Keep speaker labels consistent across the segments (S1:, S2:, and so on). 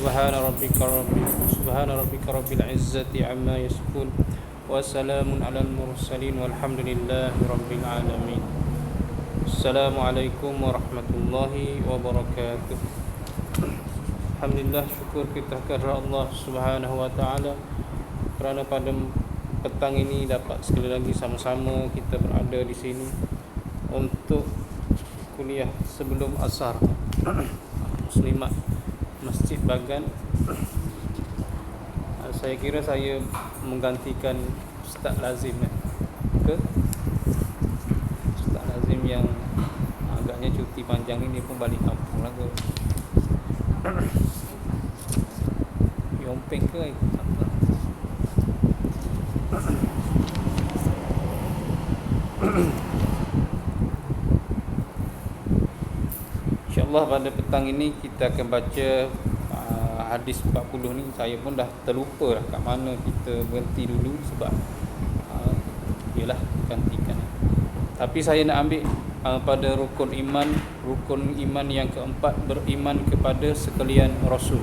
S1: سبحان ربك رب العزة عما يصفون وسلام على المرسلين والحمد لله رب العالمين. السلام عليكم ورحمة الله وبركاته. Alhamdulillah, syukur kita kepada Allah Subhanahu wa taala kerana pada petang ini dapat sekali lagi sama-sama kita berada di sini untuk kuliah sebelum asar. Muslimat Masjid Bagan. Saya kira saya menggantikan Ustaz Lazim ke Ustaz Lazim yang agaknya cuti panjang ini pun balik kampung lah ke. Yompeng ke apa? InsyaAllah pada petang ini kita akan baca hadis 40 ni. Saya pun dah terlupa dah kat mana kita berhenti dulu sebab yalah gantikan. Tapi saya nak ambil pada rukun iman yang keempat, beriman kepada sekalian Rasul.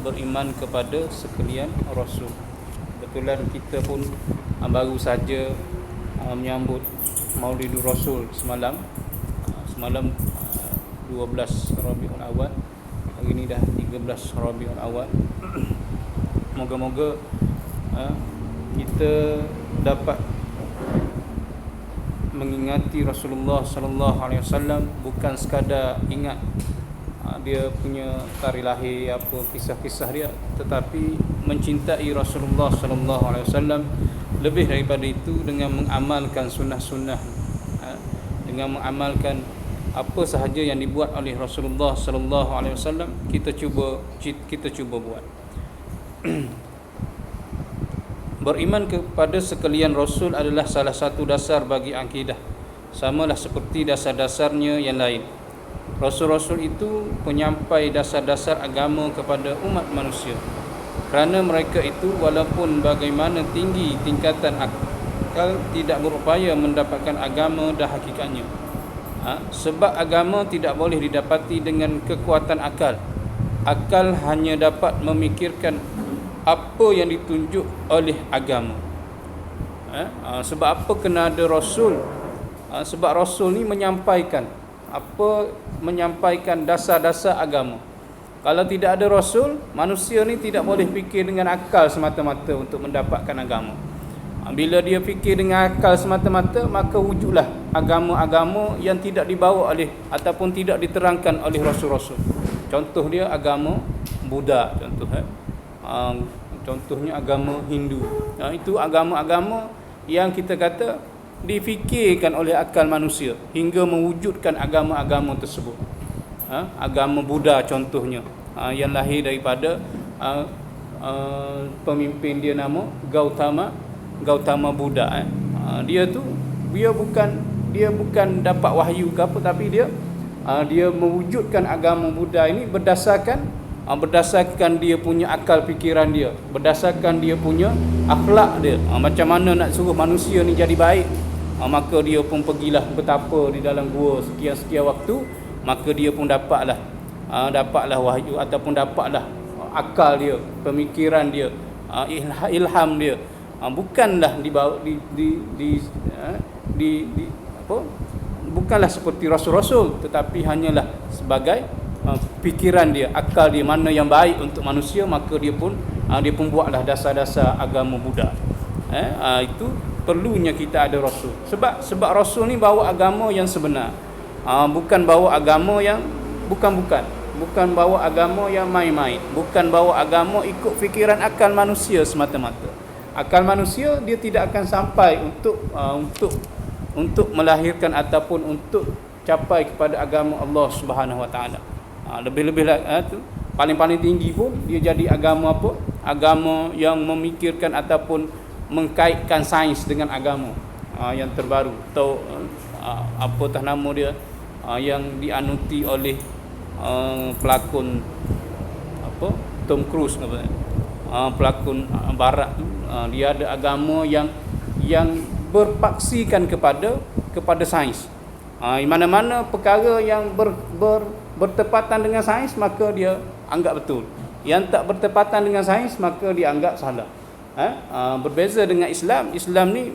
S1: Beriman kepada sekalian Rasul. Kebetulan kita pun baru saja menyambut Maulidur Rasul semalam 12 Rabiul Awal. Hari ni dah 13 Rabiul Awal. Moga-moga kita dapat mengingati Rasulullah sallallahu alaihi wasallam, bukan sekadar ingat dia punya tarikh lahir, apa kisah-kisah dia, tetapi mencintai Rasulullah sallallahu alaihi wasallam lebih daripada itu dengan mengamalkan sunnah-sunnah, dengan mengamalkan apa sahaja yang dibuat oleh Rasulullah sallallahu alaihi wasallam. Kita cuba buat. Beriman kepada sekalian Rasul adalah salah satu dasar bagi akidah, samalah seperti dasar-dasarnya yang lain. Rasul-rasul itu penyampai dasar-dasar agama kepada umat manusia. Kerana mereka itu walaupun bagaimana tinggi tingkatan akal, tidak berupaya mendapatkan agama dan hakikatnya. Sebab agama tidak boleh didapati dengan kekuatan akal. Akal hanya dapat memikirkan apa yang ditunjuk oleh agama. Sebab apa kena ada Rasul? Sebab Rasul ni menyampaikan dasar-dasar agama. Kalau tidak ada Rasul, manusia ni tidak boleh fikir dengan akal semata-mata untuk mendapatkan agama. Bila dia fikir dengan akal semata-mata, maka wujudlah agama-agama yang tidak dibawa oleh ataupun tidak diterangkan oleh Rasul-Rasul. Contoh dia agama Buddha, contohnya agama Hindu. Itu agama-agama yang kita kata difikirkan oleh akal manusia hingga mewujudkan agama-agama tersebut. Agama Buddha contohnya, yang lahir daripada pemimpin dia nama Gautama Buddha. Dia bukan dapat wahyu ke apa, tapi dia mewujudkan agama Buddha ini berdasarkan dia punya akal fikiran dia, berdasarkan dia punya akhlak dia. Macam mana nak suruh manusia ni jadi baik, maka dia pun pergilah bertapa di dalam gua sekian-sekian waktu, maka dia pun dapatlah wahyu ataupun dapatlah akal dia, pemikiran dia, ilham dia. Bukanlah bukanlah seperti rasul-rasul, tetapi hanyalah sebagai fikiran dia, akal dia, mana yang baik untuk manusia, maka dia pun buatlah dasar-dasar agama Buddha. Itu perlunya kita ada Rasul. Sebab Rasul ni bawa agama yang sebenar. Bukan bawa agama yang bukan bawa agama yang main-main, bukan bawa agama ikut fikiran akal manusia semata-mata. Akal manusia dia tidak akan sampai untuk melahirkan ataupun untuk capai kepada agama Allah Subhanahu wa taala. Lebih-lebih tu paling tinggi pun dia jadi agama apa? Agama yang memikirkan ataupun mengkaitkan sains dengan agama yang terbaru, atau apatah nama dia, yang dianuti oleh pelakon Tom Cruise, pelakon barat tu. Dia ada agama yang berpaksikan kepada sains. Mana-mana perkara yang bertepatan dengan sains, maka dia anggap betul. Yang tak bertepatan dengan sains maka dianggap salah. Berbeza dengan Islam. Islam ni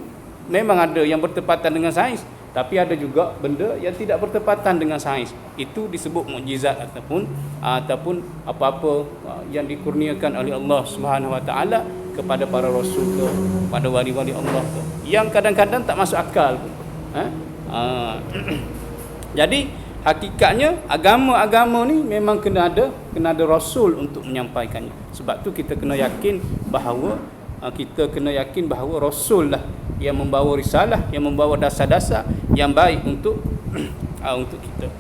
S1: memang ada yang bertepatan dengan sains, tapi ada juga benda yang tidak bertepatan dengan sains. Itu disebut mukjizat ataupun apa-apa yang dikurniakan oleh Allah Subhanahu Wa Taala kepada para rasul ke, pada wali-wali Allah ke, yang kadang-kadang tak masuk akal. Jadi hakikatnya agama-agama ni memang kena ada rasul untuk menyampaikannya. Sebab tu kita kena yakin bahawa rasul lah yang membawa risalah, yang membawa dasar-dasar yang baik untuk kita.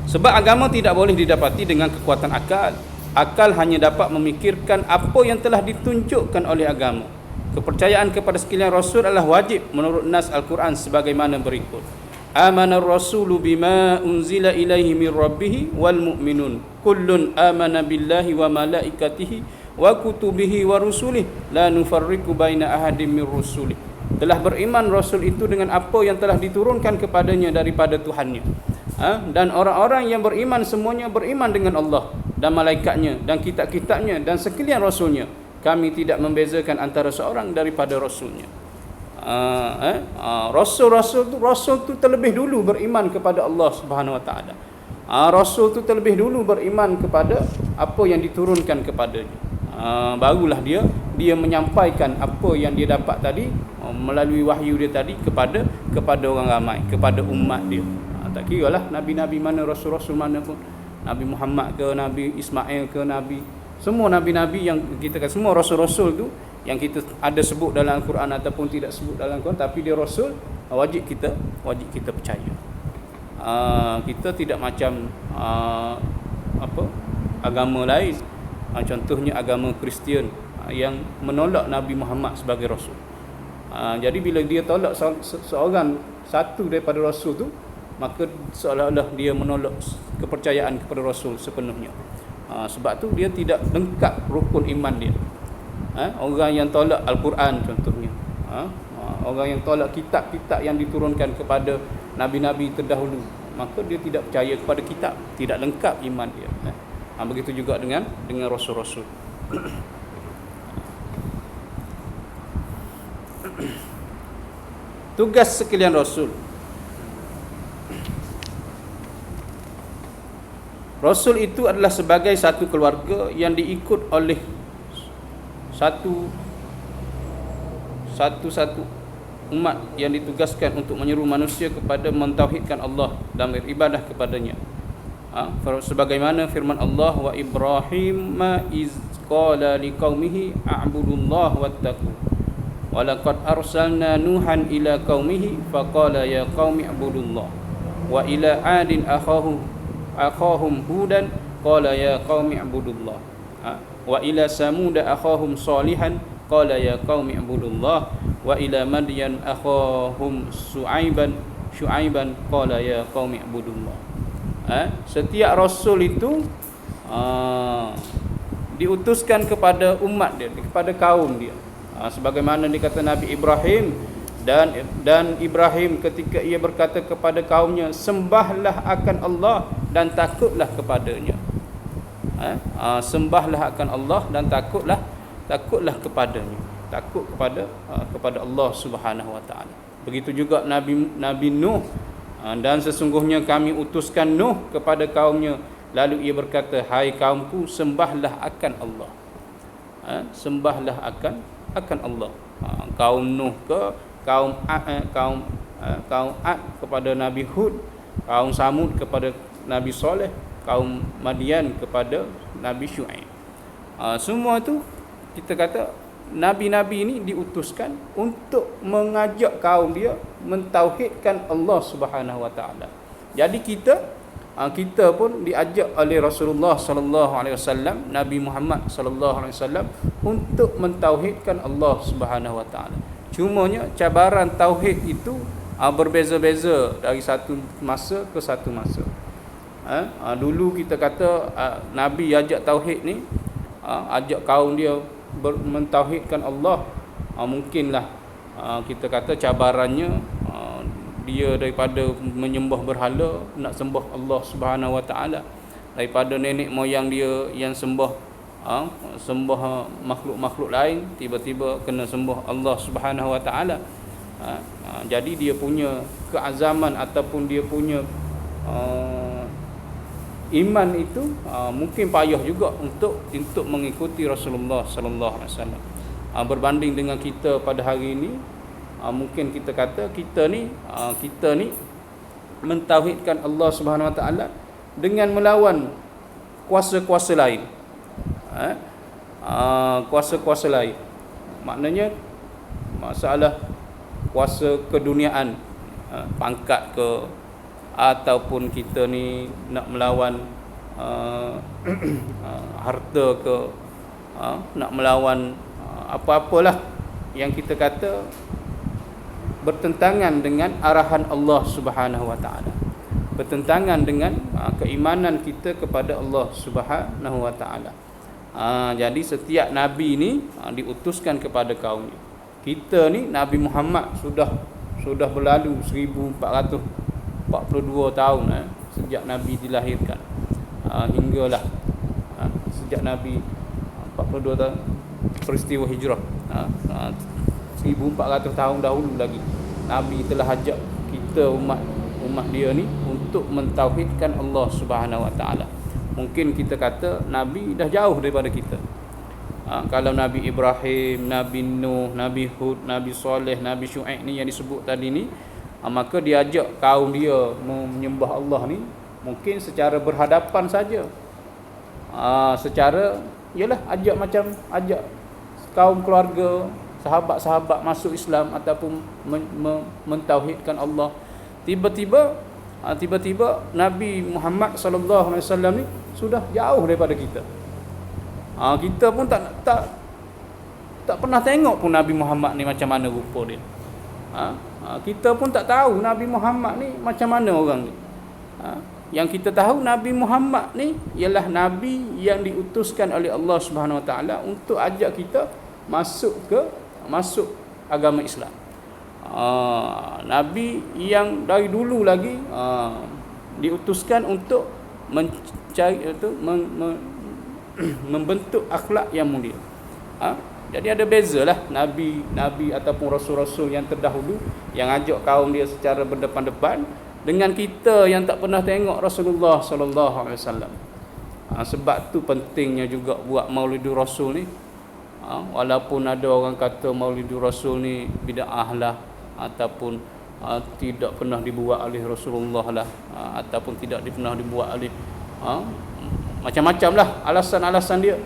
S1: Sebab agama tidak boleh didapati dengan kekuatan akal. Akal hanya dapat memikirkan apa yang telah ditunjukkan oleh agama. Kepercayaan kepada sekalian rasul adalah wajib menurut nas Al-Quran sebagaimana berikut. Amana ar-rasulu bima unzila ilaihi min rabbih wal mu'minun kullun amana billahi wa malaikatihi wa kutubihi wa rusulih la nufarriqu baina ahadin min rusulih. Telah beriman rasul itu dengan apa yang telah diturunkan kepadanya daripada Tuhannya. Dan orang-orang yang beriman semuanya beriman dengan Allah dan malaikatnya dan kitab-kitabnya dan sekalian rasulnya. Kami tidak membezakan antara seorang daripada rasulnya. Rasul tu terlebih dulu beriman kepada Allah Subhanahu Wa Taala. Rasul tu terlebih dulu beriman kepada apa yang diturunkan kepadanya. Barulah dia menyampaikan apa yang dia dapat tadi melalui wahyu dia tadi kepada orang ramai, kepada umat dia. Tak kiralah nabi-nabi mana, rasul-rasul mana pun, Nabi Muhammad ke, Nabi Ismail ke, semua nabi-nabi yang kita kata, semua rasul-rasul tu yang kita ada sebut dalam Al-Quran ataupun tidak sebut dalam Al-Quran, tapi dia rasul, wajib kita percaya. Kita tidak macam agama lain, contohnya agama Kristian yang menolak Nabi Muhammad sebagai rasul. Jadi bila dia tolak seorang satu daripada rasul tu, maka seolah-olah dia menolak kepercayaan kepada rasul sepenuhnya. Sebab tu dia tidak lengkap rukun iman dia. Orang yang tolak Al-Quran contohnya, orang yang tolak kitab-kitab yang diturunkan kepada nabi-nabi terdahulu, maka dia tidak percaya kepada kitab, tidak lengkap iman dia. Begitu juga dengan rasul-rasul. Tugas sekalian rasul. Rasul itu adalah sebagai satu keluarga yang diikut oleh satu umat yang ditugaskan untuk menyeru manusia kepada mentauhidkan Allah dan beribadah kepadanya. Sebagaimana firman Allah, wa Ibrahim iz qala liqaumihi a'budullaha wattaqu wa laqad arsalna nuhan ila qaumihi faqala ya qaumi a'budullah wa ila 'adin akhahum hudan qala ya qaumi a'budullah wa ila samud akhahum salihan qala ya qaumi a'budullah wa ila madyan akhahum syu'aiban qala ya qaumi a'budullah. Setiap rasul itu diutuskan kepada umat dia, kepada kaum dia. Sebagaimana dikata Nabi Ibrahim, dan Ibrahim ketika ia berkata kepada kaumnya, sembahlah akan Allah dan takutlah kepadanya. Sembahlah akan Allah dan takutlah kepadanya. Takut kepada Allah Subhanahu Wa Taala. Begitu juga Nabi Nuh, dan sesungguhnya kami utuskan Nuh kepada kaumnya, lalu ia berkata, hai kaumku, sembahlah akan Allah. Sembahlah akan Allah. Kaum Nuh ke kaum Ad kepada Nabi Hud, kaum Samud kepada Nabi Saleh, kaum Madian kepada Nabi Syuaib. Semua itu kita kata nabi-nabi ini diutuskan untuk mengajak kaum dia mentauhidkan Allah Subhanahu Wa Taala. Jadi kita pun diajak oleh Rasulullah sallallahu alaihi wasallam, Nabi Muhammad sallallahu alaihi wasallam, untuk mentauhidkan Allah Subhanahu Wa Taala. Cumanya cabaran tauhid itu berbeza-beza dari satu masa ke satu masa. Dulu kita kata Nabi ajak tauhid ni, ajak kaum dia mentauhidkan Allah, mungkinlah kita kata cabarannya dia daripada menyembah berhala nak sembah Allah Subhanahu Wa Taala. daripada nenek moyang dia yang sembah makhluk-makhluk lain, tiba-tiba kena sembah Allah Subhanahu Wa Taala. Jadi dia punya keazaman ataupun dia punya iman itu mungkin payah juga untuk mengikuti Rasulullah sallallahu alaihi wasallam. Berbanding dengan kita pada hari ini, mungkin kita kata kita ni mentauhidkan Allah Subhanahu Wa Taala dengan melawan kuasa-kuasa lain. Kuasa-kuasa lain. Maknanya masalah kuasa keduniaan, pangkat ke, ataupun kita ni nak melawan harta ke, nak melawan apa-apalah yang kita kata bertentangan dengan arahan Allah Subhanahu Wa Taala, bertentangan dengan keimanan kita kepada Allah Subhanahu Wa Taala. Jadi setiap nabi ni diutuskan kepada kaumnya. Kita ni Nabi Muhammad sudah berlalu 1442 tahun sejak nabi dilahirkan, hinggalah sejak nabi 42 tahun peristiwa hijrah, 1400 tahun dahulu lagi nabi telah ajak kita umat dia ni untuk mentauhidkan Allah Subhanahu Wa Taala. Mungkin kita kata nabi dah jauh daripada kita. Kalau Nabi Ibrahim, Nabi Nuh, Nabi Hud, Nabi Saleh, Nabi Syuaib ni yang disebut tadi ni, maka dia ajak kaum dia menyembah Allah ni mungkin secara berhadapan saja. Secara ialah ajak kaum keluarga, sahabat-sahabat masuk Islam ataupun mentauhidkan Allah. Tiba-tiba Nabi Muhammad sallallahu alaihi wasallam ni sudah jauh daripada kita. Kita pun tak pernah tengok pun Nabi Muhammad ni macam mana rupa dia. Kita pun tak tahu Nabi Muhammad ni macam mana orang ni. Yang kita tahu Nabi Muhammad ni ialah nabi yang diutuskan oleh Allah Subhanahu Wa Taala untuk ajak kita masuk agama Islam. Nabi yang dari dulu lagi diutuskan untuk mencari membentuk akhlak yang mulia. Jadi ada bezalah nabi ataupun rasul-rasul yang terdahulu yang ajak kaum dia secara berdepan-depan dengan kita yang tak pernah tengok Rasulullah sallallahu alaihi wasallam. Sebab tu pentingnya juga buat Maulidur Rasul ni. Walaupun ada orang kata Maulidur Rasul ni bid'ah lah, ataupun tidak pernah dibuat oleh Rasulullah lah, ataupun tidak pernah dibuat oleh macam-macam lah alasan-alasan dia.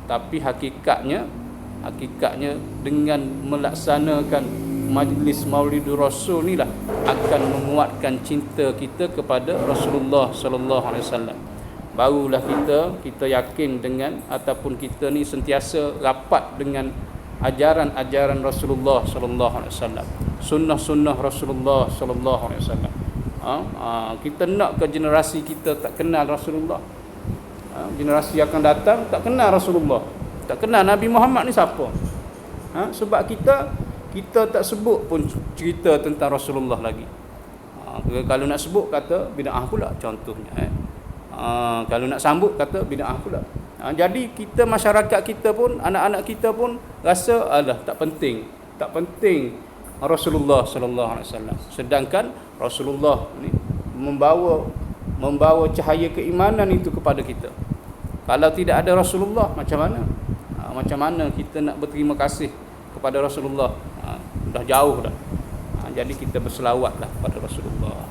S1: Tapi hakikatnya dengan melaksanakan majlis Maulidur Rasul ni lah akan menguatkan cinta kita kepada Rasulullah sallallahu alaihi wasallam. Barulah kita yakin dengan ataupun kita ni sentiasa rapat dengan ajaran-ajaran Rasulullah sallallahu alaihi wasallam, sunnah-sunnah Rasulullah sallallahu alaihi wasallam. Kita nak ke generasi kita tak kenal Rasulullah, generasi akan datang tak kenal Rasulullah, tak kenal Nabi Muhammad ni siapa. Sebab kita tak sebut pun cerita tentang Rasulullah lagi. Kalau nak sebut kata bid'ah pula contohnya. Kalau nak sambut kata bid'ah pula. Jadi kita, masyarakat kita pun, anak-anak kita pun rasa alah tak penting Rasulullah sallallahu alaihi wasallam. Sedangkan Rasulullah ni membawa cahaya keimanan itu kepada kita. Kalau tidak ada Rasulullah macam mana? Macam mana kita nak berterima kasih kepada Rasulullah? Dah jauh dah. Jadi kita berselawatlah kepada Rasulullah.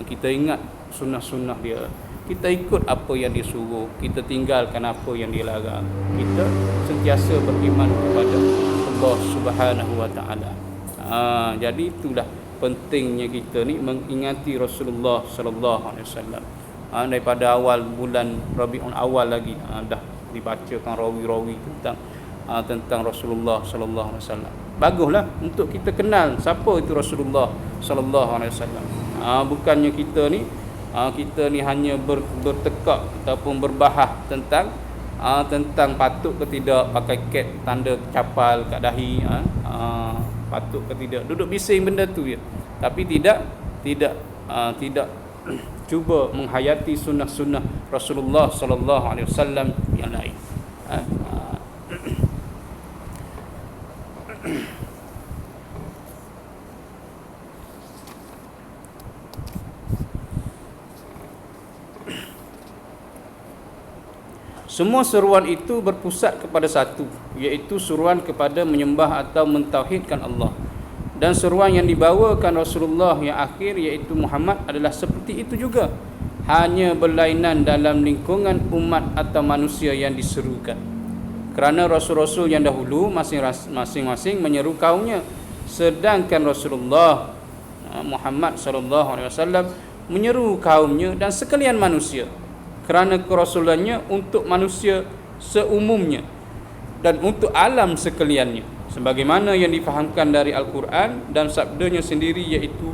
S1: Kita ingat sunnah-sunnah dia. Kita ikut apa yang dia suruh, kita tinggalkan apa yang dia larang. Kita sentiasa beriman kepada Allah Subhanahu Wa Taala. Jadi itulah pentingnya kita ni mengingati Rasulullah sallallahu alaihi wasallam. Daripada awal bulan Rabiul Awal lagi dah dibacakan rawi-rawi tentang Rasulullah sallallahu alaihi wasallam. Baguslah untuk kita kenal siapa itu Rasulullah sallallahu alaihi wasallam. Bukannya kita ni hanya bertekak ataupun berbahas tentang patut ke tidak pakai kad tanda capal kat dahi, patut ke tidak, duduk bising benda tu je, tapi tidak cuba menghayati sunnah-sunnah Rasulullah sallallahu alaihi wasallam yang lain. Semua seruan itu berpusat kepada satu, iaitu seruan kepada menyembah atau mentauhidkan Allah. Dan seruan yang dibawakan Rasulullah yang akhir, iaitu Muhammad, adalah seperti itu juga, hanya berlainan dalam lingkungan umat atau manusia yang diserukan. Kerana Rasul-Rasul yang dahulu masing-masing menyeru kaumnya, sedangkan Rasulullah Muhammad SAW menyeru kaumnya dan sekalian manusia, kerana kerasulannya untuk manusia seumumnya dan untuk alam sekaliannya, sebagaimana yang difahamkan dari Al-Quran dan sabdanya sendiri, iaitu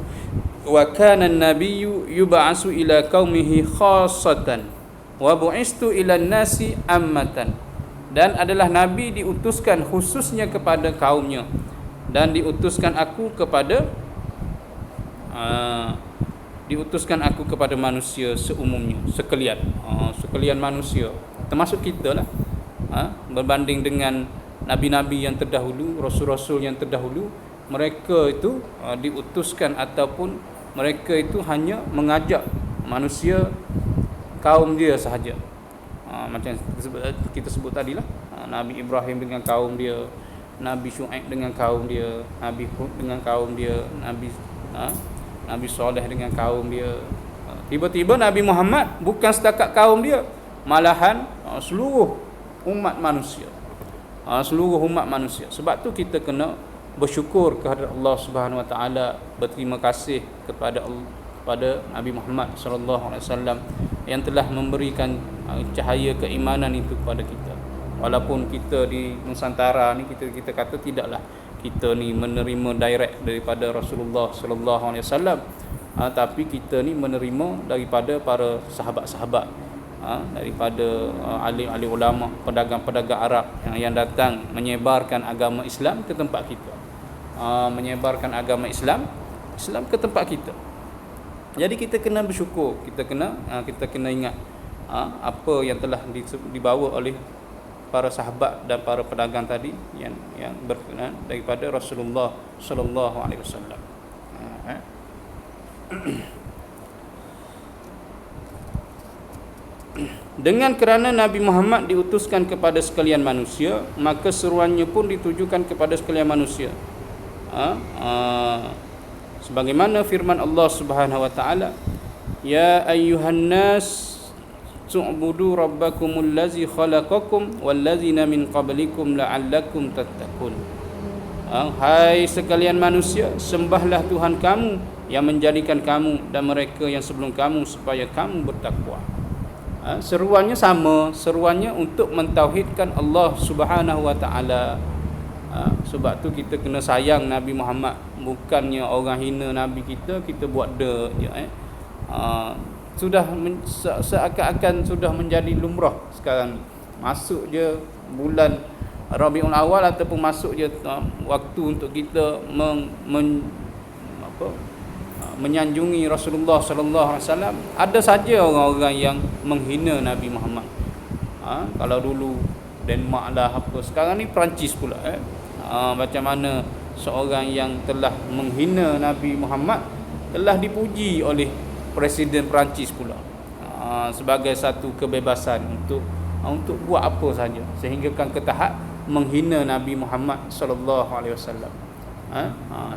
S1: wa kana an-nabiyyu yub'atsu ila qaumihi khassatan wa bu'istu ila an-nasi ammatan. Dan adalah nabi diutuskan khususnya kepada kaumnya, dan diutuskan aku kepada manusia seumumnya, sekalian manusia, termasuk kita lah. Berbanding dengan nabi-nabi yang terdahulu, rasul-rasul yang terdahulu, mereka itu diutuskan ataupun mereka itu hanya mengajak manusia kaum dia sahaja. Macam kita sebut tadilah, Nabi Ibrahim dengan kaum dia, Nabi Syuaib dengan kaum dia, Nabi Hud dengan kaum dia, Nabi Saleh dengan kaum dia. Tiba-tiba Nabi Muhammad bukan setakat kaum dia, malahan seluruh umat manusia. Seluruh umat manusia. Sebab tu kita kena bersyukur kepada Allah Subhanahu Wa Taala, berterima kasih kepada Nabi Muhammad sallallahu alaihi wasallam yang telah memberikan cahaya keimanan itu kepada kita. Walaupun kita di Nusantara ni kita kata tidaklah kita ni menerima direct daripada Rasulullah sallallahu alaihi wasallam, tapi kita ni menerima daripada para sahabat-sahabat, daripada alim-alim ulama, pedagang-pedagang Arab yang datang menyebarkan agama Islam ke tempat kita, menyebarkan agama Islam ke tempat kita. Jadi kita kena bersyukur, kita kena ingat apa yang telah dibawa oleh para sahabat dan para pedagang tadi yang berkenaan daripada Rasulullah sallallahu alaihi wasallam. Dengan kerana Nabi Muhammad diutuskan kepada sekalian manusia, maka seruannya pun ditujukan kepada sekalian manusia. Sebagaimana firman Allah Subhanahu wa taala, ya ayyuhan nas tu'budu rabbakumul ladzi khalaqakum wal ladzina min qablikum la'allakum tattaqun. Hai sekalian manusia, sembahlah Tuhan kamu yang menjadikan kamu dan mereka yang sebelum kamu supaya kamu bertakwa. Seruannya sama, seruannya untuk mentauhidkan Allah Subhanahu wa taala. Sebab tu kita kena sayang Nabi Muhammad, bukannya orang hina Nabi kita buat je. Sudah seakan-akan sudah menjadi lumrah sekarang. Masuk je bulan Rabiul Awal ataupun masuk je waktu untuk kita menyanjungi Rasulullah sallallahu alaihi wasallam, ada saja orang-orang yang menghina Nabi Muhammad. Kalau dulu Denmark lah apa, sekarang ni Perancis pula. Macam mana seorang yang telah menghina Nabi Muhammad telah dipuji oleh Presiden Perancis pula, sebagai satu kebebasan untuk buat apa saja, sehingga kan ke tahap menghina Nabi Muhammad sallallahu alaihi wasallam.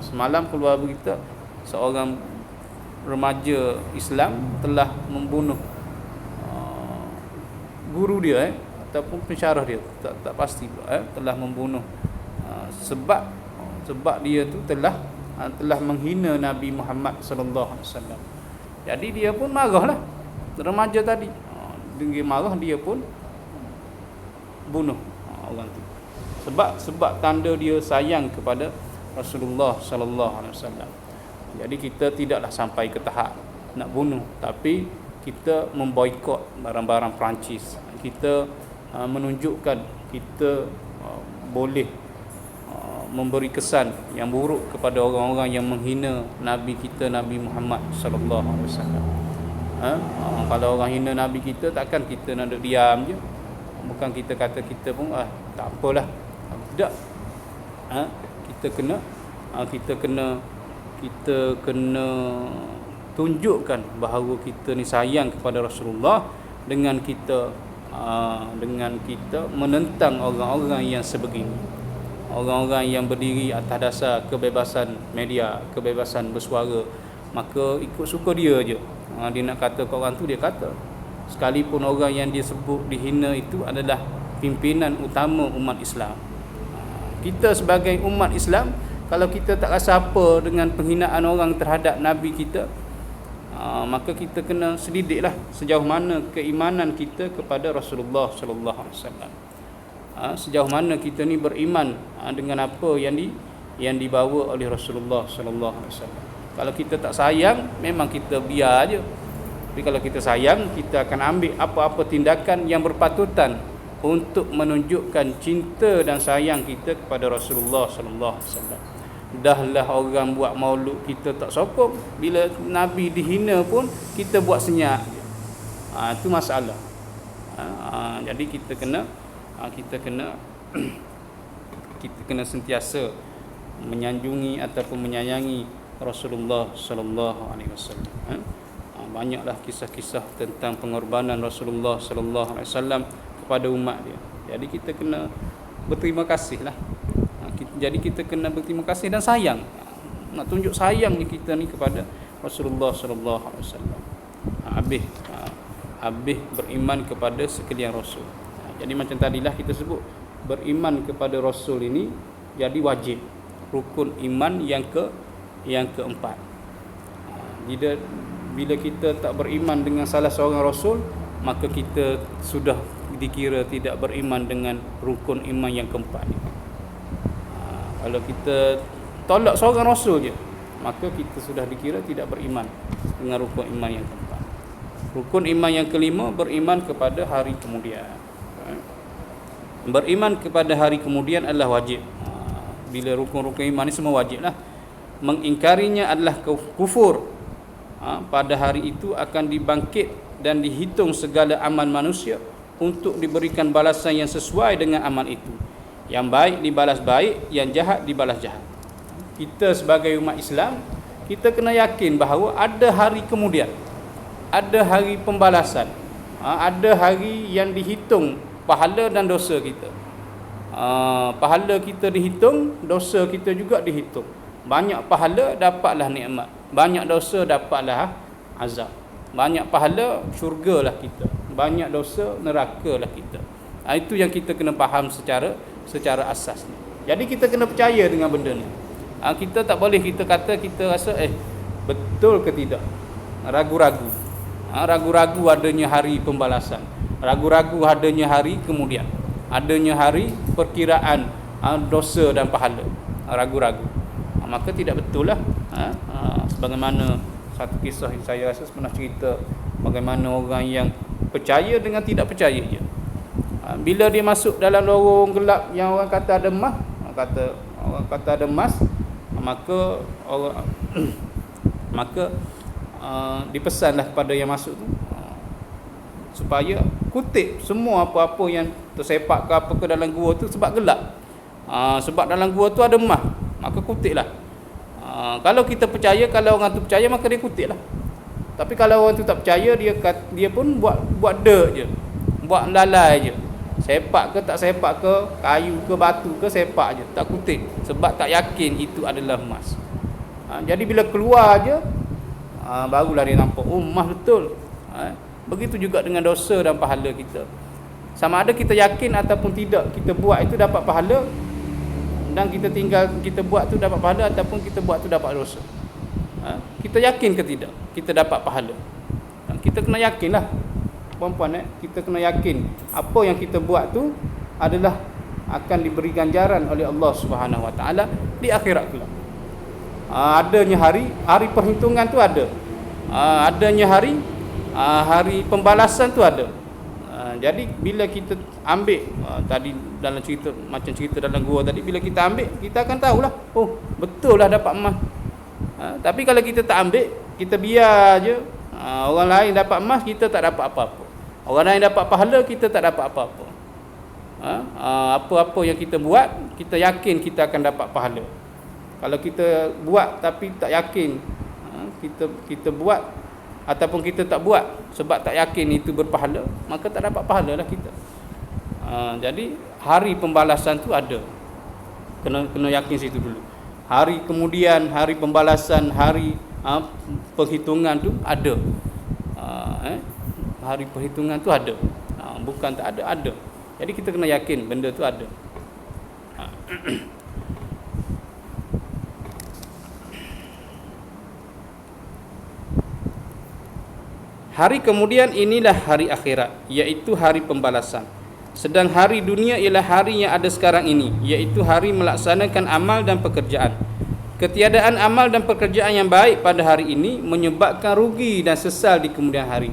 S1: Semalam keluar berita seorang remaja Islam telah membunuh guru dia ataupun pensyarah dia, tak pasti pula, telah membunuh sebab dia tu telah menghina Nabi Muhammad sallallahu alaihi wasallam. Jadi dia pun marahlah, remaja tadi. Dia marah, dia pun bunuh orang tu. Sebab tanda dia sayang kepada Rasulullah sallallahu alaihi wasallam. Jadi kita tidaklah sampai ke tahap nak bunuh, tapi kita memboikot barang-barang Perancis. Kita menunjukkan kita boleh memberi kesan yang buruk kepada orang-orang yang menghina Nabi kita, Nabi Muhammad sallallahu alaihi wasallam. Kalau orang hina Nabi kita, takkan kita nak duduk diam je. Bukan kita kata kita pun tak apalah. Tidak. Kita kena kita kena tunjukkan bahawa kita ni sayang kepada Rasulullah dengan kita menentang orang-orang yang sebegini. Orang-orang yang berdiri atas dasar kebebasan media, kebebasan bersuara, maka ikut suka dia je. Dia nak kata ke orang tu, dia kata. Sekalipun orang yang dia sebut dihina itu adalah pimpinan utama umat Islam. Kita sebagai umat Islam, kalau kita tak rasa apa dengan penghinaan orang terhadap Nabi kita, maka kita kena selidiklah sejauh mana keimanan kita kepada Rasulullah sallallahu alaihi wasallam. Sejauh mana kita ni beriman dengan apa yang dibawa oleh Rasulullah sallallahu alaihi wasallam. Kalau kita tak sayang, memang kita biar aje. Tapi kalau kita sayang, kita akan ambil apa-apa tindakan yang berpatutan untuk menunjukkan cinta dan sayang kita kepada Rasulullah sallallahu alaihi wasallam. Dahlah orang buat maulud, kita tak sokong. Bila Nabi dihina pun kita buat senyap. Itu masalah. Jadi kita kena sentiasa menyanjungi ataupun menyayangi Rasulullah sallallahu alaihi wasallam. Banyaklah kisah-kisah tentang pengorbanan Rasulullah sallallahu alaihi wasallam kepada umat dia. Jadi kita kena berterima kasihlah. Jadi kita kena berterima kasih dan sayang. Nak tunjuk sayangnya kita ni kepada Rasulullah sallallahu alaihi wasallam. Habis beriman kepada sekalian Rasul. Jadi macam tadilah kita sebut, beriman kepada Rasul ini jadi wajib. Rukun iman yang keempat. Bila kita tak beriman dengan salah seorang Rasul, maka kita sudah dikira tidak beriman dengan rukun iman yang keempat. Kalau kita tolak seorang Rasul je, maka kita sudah dikira tidak beriman dengan rukun iman yang keempat. Rukun iman yang kelima, beriman kepada hari kemudian. Beriman kepada hari kemudian adalah wajib. Bila rukun-rukun iman ni semua wajib lah. Mengingkarinya adalah kufur. Pada hari itu akan dibangkit dan dihitung segala amal manusia untuk diberikan balasan yang sesuai dengan amal itu. Yang baik dibalas baik, yang jahat dibalas jahat. Kita sebagai umat Islam, kita kena yakin bahawa ada hari kemudian, ada hari pembalasan, ada hari yang dihitung pahala dan dosa kita. Pahala kita dihitung, dosa kita juga dihitung. Banyak pahala, dapatlah nikmat. Banyak dosa, dapatlah azab. Banyak pahala, syurgalah kita. Banyak dosa, nerakalah kita. Itu yang kita kena faham secara asas. Jadi kita kena percaya dengan benda ni. Kita tak boleh kita kata, kita rasa betul ke tidak. Ragu-ragu. Ragu-ragu adanya hari pembalasan. Ragu-ragu adanya hari kemudian. Adanya hari perkiraan dosa dan pahala. Ragu-ragu. Maka tidak betul lah. Sebagaimana satu kisah yang saya rasa pernah cerita, bagaimana orang yang percaya dengan tidak percaya je. Bila dia masuk dalam lorong gelap yang orang kata ada emas, orang kata ada emas, maka dipesanlah kepada yang masuk tu supaya kutip semua apa-apa yang tersepak ke apa ke dalam gua tu, sebab gelap. Sebab dalam gua tu ada emas, maka kutiplah. Kalau kita percaya, kalau orang tu percaya, maka dia kutiplah. Tapi kalau orang tu tak percaya, dia pun buat dek je, buat lalai je. Sepak ke tak sepak ke, kayu ke batu ke, sepak je, tak kutip, sebab tak yakin itu adalah emas. Jadi bila keluar je, barulah dia nampak, oh emas betul. Begitu juga dengan dosa dan pahala kita. Sama ada kita yakin ataupun tidak, kita buat itu dapat pahala, dan kita buat tu dapat pahala, ataupun kita buat tu dapat dosa. Kita yakin ke tidak kita dapat pahala? Kita kena yakinlah, puan-puan, kita kena yakin apa yang kita buat tu adalah akan diberi ganjaran oleh Allah Subhanahu Wa Taala di akhirat kelak. Adanya hari perhitungan tu ada. Adanya hari pembalasan tu ada. Jadi bila kita ambil tadi dalam cerita, macam cerita dalam gua tadi, bila kita ambil, kita akan tahulah, oh betul lah dapat emas. Tapi kalau kita tak ambil, kita biar je, Orang lain dapat emas, kita tak dapat apa-apa. Orang lain dapat pahala, kita tak dapat apa-apa. Apa-apa yang kita buat, kita yakin kita akan dapat pahala. Kalau kita buat tapi tak yakin, kita buat ataupun kita tak buat sebab tak yakin itu berpahala, maka tak dapat pahala lah kita. Jadi hari pembalasan tu ada. Kena yakin situ dulu. Hari kemudian, hari pembalasan, hari perhitungan tu ada. Hari perhitungan tu ada. Bukan tak ada, ada. Jadi kita kena yakin benda tu ada. Hari kemudian inilah hari akhirat, iaitu hari pembalasan. Sedang hari dunia ialah hari yang ada sekarang ini, iaitu hari melaksanakan amal dan pekerjaan. Ketiadaan amal dan pekerjaan yang baik pada hari ini menyebabkan rugi dan sesal di kemudian hari.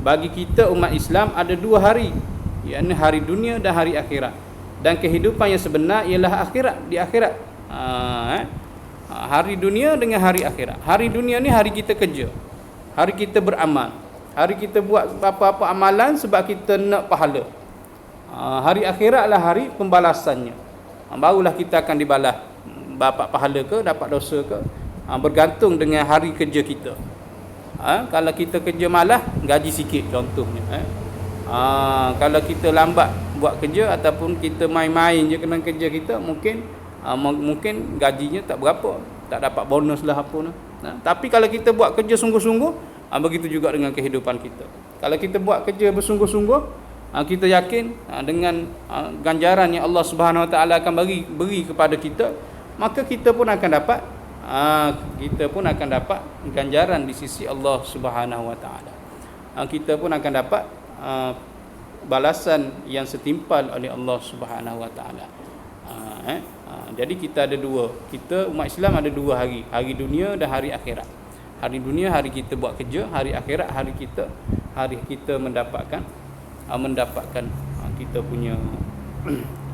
S1: Bagi kita umat Islam ada dua hari, iaitu hari dunia dan hari akhirat. Dan kehidupan yang sebenar ialah akhirat, di akhirat. Hari dunia dengan hari akhirat. Hari dunia ni hari kita kerja, hari kita beramal, hari kita buat apa-apa amalan sebab kita nak pahala. Hari akhiratlah hari pembalasannya. Barulah kita akan dibalas, dapat pahala ke, dapat dosa ke, bergantung dengan hari kerja kita. Kalau kita kerja malas, gaji sikit contohnya. Kalau kita lambat buat kerja ataupun kita main-main je kena kerja kita, mungkin gajinya tak berapa, tak dapat bonus lah apa lah. Tapi kalau kita buat kerja sungguh-sungguh, begitu juga dengan kehidupan kita. Kalau kita buat kerja bersungguh-sungguh, kita yakin dengan ganjaran yang Allah Subhanahu Wa Taala akan beri kepada kita, maka kita pun akan dapat ganjaran di sisi Allah Subhanahu Wa Taala. Kita pun akan dapat balasan yang setimpal oleh Allah Subhanahu Wa Taala. Jadi kita ada dua, kita umat Islam ada dua hari, hari dunia dan hari akhirat. Hari dunia hari kita buat kerja, hari akhirat hari kita mendapatkan kita punya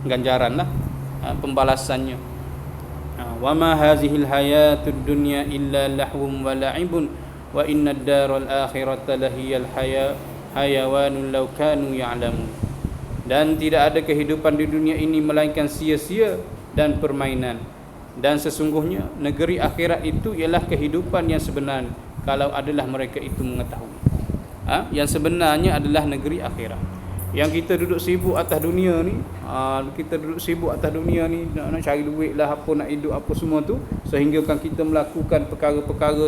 S1: ganjaran lah, pembalasannya. Wa ma hazihil hayatud dunya illa lahwun wa la'ibun wa innad daral akhirata lahiyal hayawanun law kanu ya'lamun. Dan tidak ada kehidupan di dunia ini melainkan sia-sia dan permainan, dan sesungguhnya negeri akhirat itu ialah kehidupan yang sebenar kalau adalah mereka itu mengetahui. Yang sebenarnya adalah negeri akhirat. Yang kita duduk sibuk atas dunia ni, nak cari duit lah, apa nak hidup apa semua tu, sehingga kan kita melakukan perkara-perkara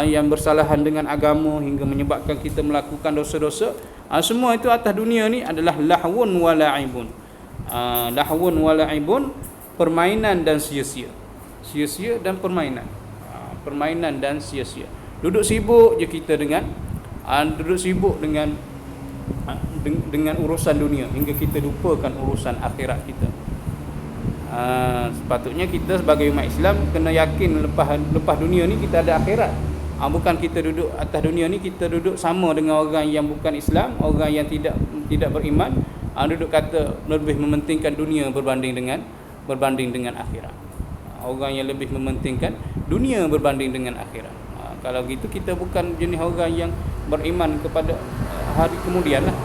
S1: yang bersalahan dengan agama hingga menyebabkan kita melakukan dosa-dosa. Semua itu atas dunia ni adalah lahwun wa la'ibun. Lahwun wa la'ibun, permainan dan sia-sia. Sia-sia dan permainan. Permainan dan sia-sia. Duduk sibuk je kita dengan urusan dunia hingga kita lupakan urusan akhirat kita. Sepatutnya kita sebagai umat Islam kena yakin lepas dunia ni kita ada akhirat. Bukan kita duduk atas dunia ni, kita duduk sama dengan orang yang bukan Islam, orang yang tidak beriman, duduk kata lebih mementingkan dunia berbanding dengan akhirat. Orang yang lebih mementingkan dunia berbanding dengan akhirat. Kalau gitu kita bukan jenis orang yang beriman kepada hari kemudian lah.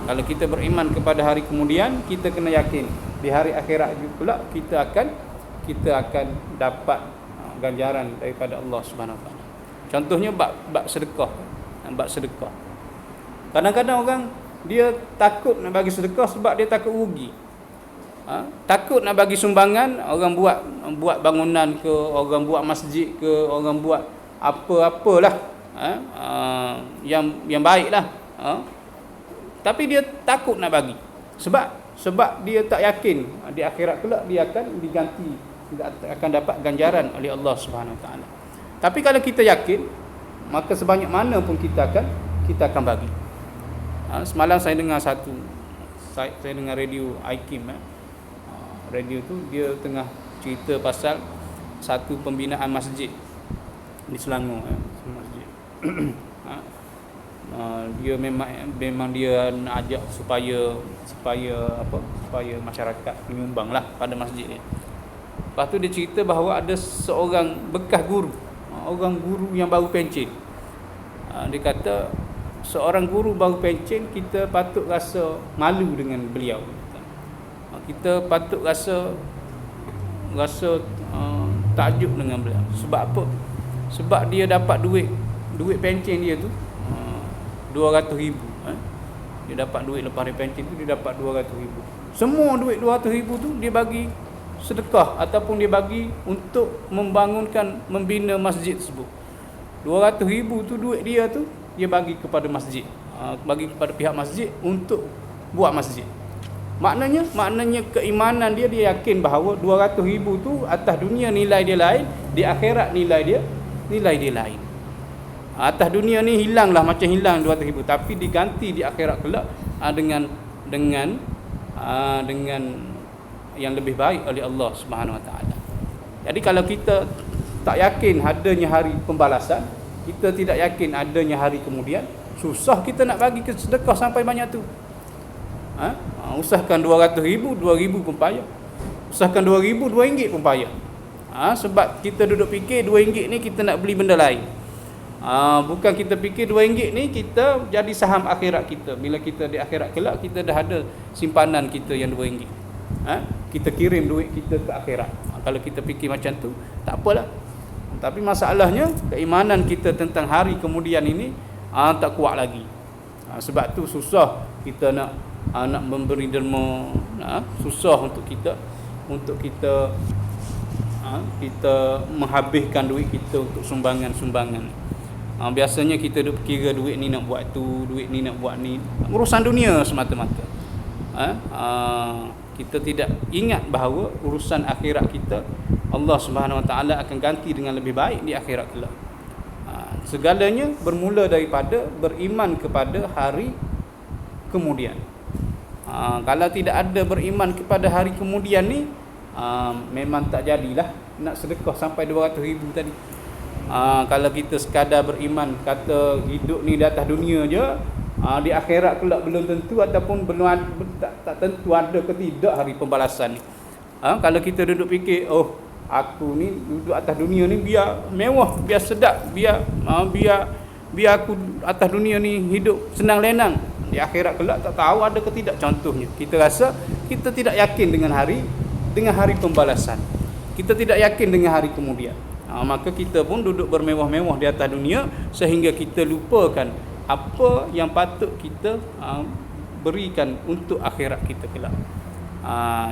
S1: Kalau kita beriman kepada hari kemudian, kita kena yakin di hari akhirat juga kita akan dapat ganjaran daripada Allah Subhanahu Wa Taala. Contohnya bab sedekah. Kadang-kadang orang dia takut nak bagi sedekah sebab dia takut rugi. Takut nak bagi sumbangan, orang buat bangunan ke, orang buat masjid ke, orang buat apa-apalah yang baiklah. Tapi dia takut nak bagi sebab dia tak yakin di akhirat kelak dia akan diganti, akan dapat ganjaran oleh Allah Subhanahu Wa Taala. Tapi kalau kita yakin, maka sebanyak mana pun kita akan bagi. Semalam saya dengar saya dengar radio IKIM. Radio tu dia tengah cerita pasal satu pembinaan masjid di Selangor. Masjid. Dia memang dia nak ajak supaya masyarakat menyumbanglah pada masjid ni. Lepas tu dia cerita bahawa ada seorang bekas guru, orang guru yang baru pencen. Dia kata seorang guru baru pencen, kita patut rasa malu dengan beliau. Kita patut rasa takjub dengan beliau. Sebab apa? Sebab dia dapat duit pencen dia tu 200,000. Dia dapat duit lepas dia pencen tu, dia dapat 200,000. Semua duit 200,000 tu dia bagi sedekah ataupun dia bagi untuk membina masjid tersebut. 200,000 tu duit dia tu dia bagi kepada masjid, bagi kepada pihak masjid untuk buat masjid. Maknanya keimanan dia yakin bahawa 200,000 tu atas dunia nilai dia lain, di akhirat nilai dia lain. Atas dunia ni hilanglah macam hilang 200,000, tapi diganti di akhirat kelak dengan yang lebih baik oleh Allah Subhanahu Wa Taala. Jadi kalau kita tak yakin adanya hari pembalasan, kita tidak yakin adanya hari kemudian, susah kita nak bagi sedekah sampai banyak tu. Usahakan 200,000, 2,000 pun payah. Usahakan 2,000, RM2 pun payah. Sebab kita duduk fikir RM2 ni kita nak beli benda lain. Bukan kita fikir RM2 ni kita jadi saham akhirat kita. Bila kita di akhirat kelak, kita dah ada simpanan kita yang RM2. Kita kirim duit kita ke akhirat. Kalau kita fikir macam tu, tak apalah. Tapi masalahnya keimanan kita tentang hari kemudian ini tak kuat lagi. Sebab tu susah kita nak memberi derma, susah untuk kita menghabiskan duit kita untuk sumbangan. Biasanya kita duk kira duit ni nak buat tu, duit ni nak buat ni, urusan dunia semata-mata. Kita tidak ingat bahawa urusan akhirat kita Allah Subhanahu Wa Taala akan ganti dengan lebih baik di akhirat kelak. Segalanya bermula daripada beriman kepada hari kemudian. Kalau tidak ada beriman kepada hari kemudian ni, memang tak jadilah nak sedekah sampai 200,000 tadi. Kalau kita sekadar beriman, kata hidup ni di atas dunia je, di akhirat kelak belum tentu, ataupun tak tentu ada ke tidak hari pembalasan ni. Kalau kita duduk fikir, aku ni duduk atas dunia ni biar mewah, biar sedap, biar aku atas dunia ni hidup senang lenang, di akhirat kelak tak tahu ada ke tidak. Contohnya, kita rasa kita tidak yakin dengan hari pembalasan, kita tidak yakin dengan hari kemudian. Maka kita pun duduk bermewah-mewah di atas dunia sehingga kita lupakan apa yang patut kita berikan untuk akhirat kita kelak.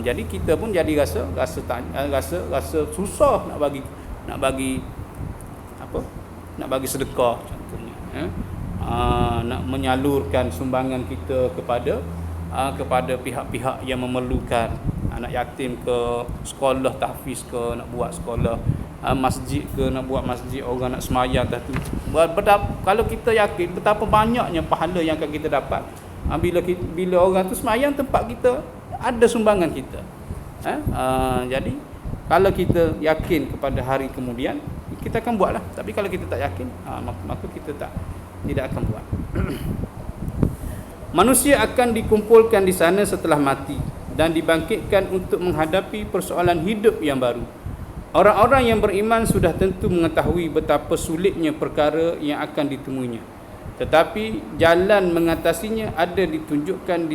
S1: Jadi kita pun jadi rasa susah nak bagi sedekah contohnya, nak menyalurkan sumbangan kita kepada pihak-pihak yang memerlukan, anak yatim ke, sekolah tahfiz ke, nak buat sekolah, masjid ke, nak buat masjid, orang nak semayang atas tu. Kalau kita yakin betapa banyaknya pahala yang akan kita dapat bila orang tu semayang tempat kita, ada sumbangan kita. Jadi kalau kita yakin kepada hari kemudian, kita akan buatlah. Tapi kalau kita tak yakin, maka kita tidak akan buat. Manusia akan dikumpulkan di sana setelah mati dan dibangkitkan untuk menghadapi persoalan hidup yang baru. Orang-orang yang beriman sudah tentu mengetahui betapa sulitnya perkara yang akan ditemuinya. Tetapi jalan mengatasinya ada ditunjukkan,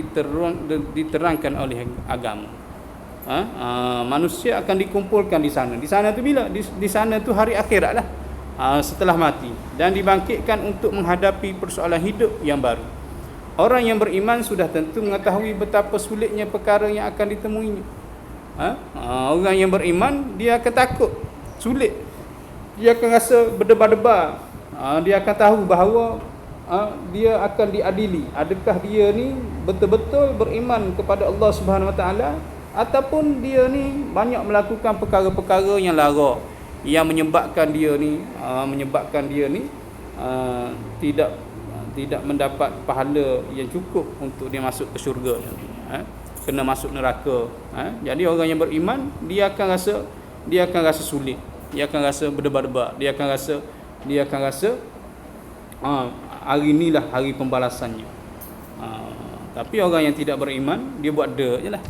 S1: diterangkan oleh agama. Manusia akan dikumpulkan di sana. Di sana tu bila? Di sana tu hari akhirat lah, setelah mati, dan dibangkitkan untuk menghadapi persoalan hidup yang baru. Orang yang beriman sudah tentu mengetahui betapa sulitnya perkara yang akan ditemuinya. Orang yang beriman, dia akan takut sulit, dia akan rasa berdebar-debar, dia akan tahu bahawa dia akan diadili. Adakah dia ni betul-betul beriman kepada Allah Subhanahu Wa Taala, ataupun dia ni banyak melakukan perkara-perkara yang lara, yang menyebabkan dia ni tidak mendapat pahala yang cukup untuk dia masuk ke syurga, kena masuk neraka. Jadi orang yang beriman, dia akan rasa sulit, dia akan rasa berdebar-debar, dia akan rasa hari inilah hari pembalasannya. Tapi orang yang tidak beriman, dia buat je lah.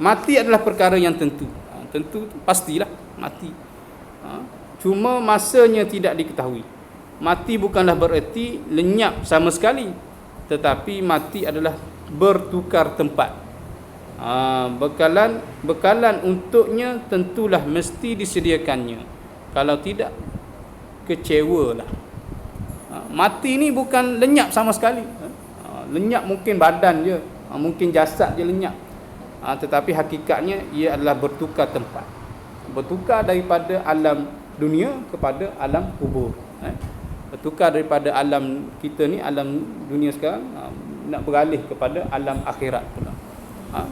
S1: Mati adalah perkara yang tentu. Tentu pastilah mati. cuma masanya tidak diketahui. Mati bukanlah bererti lenyap sama sekali, tetapi mati adalah bertukar tempat. Bekalan untuknya tentulah mesti disediakannya. Kalau tidak, kecewalah. Mati ni bukan lenyap sama sekali. Lenyap mungkin badan je, mungkin jasad je lenyap. Tetapi hakikatnya ia adalah bertukar tempat. Bertukar daripada alam dunia kepada alam kubur. Bertukar daripada alam kita ni, alam dunia sekarang, nak beralih kepada alam akhirat pula.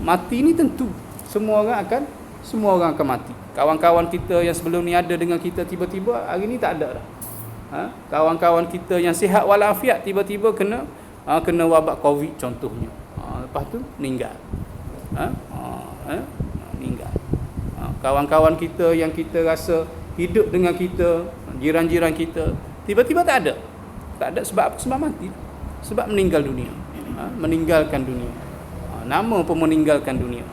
S1: Mati ni tentu semua orang akan mati. Kawan-kawan kita yang sebelum ni ada dengan kita, tiba-tiba hari ni tak ada dah. Kawan-kawan kita yang sihat walafiat tiba-tiba kena wabak Covid contohnya. Lepas tu meninggal. Meninggal. Kawan-kawan kita yang kita rasa hidup dengan kita, jiran-jiran kita, tiba-tiba tak ada sebab apa? Sebab mati, sebab meninggal dunia. Meninggalkan dunia. Nama pun meninggalkan dunia.